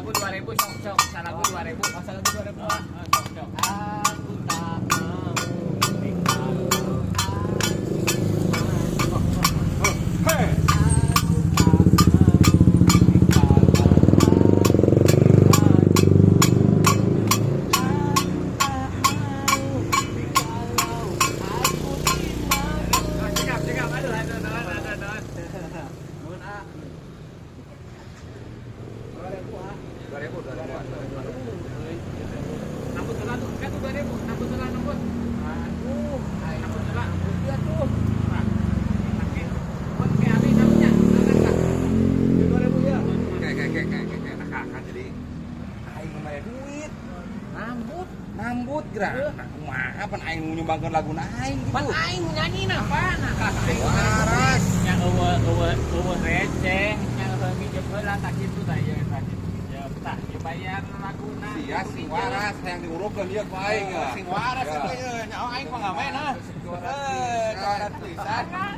lagu 2000 sok lagu 2000 asal lagu 2000 sok aku tak mau tinggal rambut gerak kumaha pan aing nyumbangkeun lagu aing gitu. Pan aing nyanyi na pan aing waras nya eueuh receh nya ngijep heula tak kitu tah ieu tah ya tah bayar laguna sia sing waras yang diurukeun ieu ku aing sing waras itu nya aing mah ngawen ah coret pisan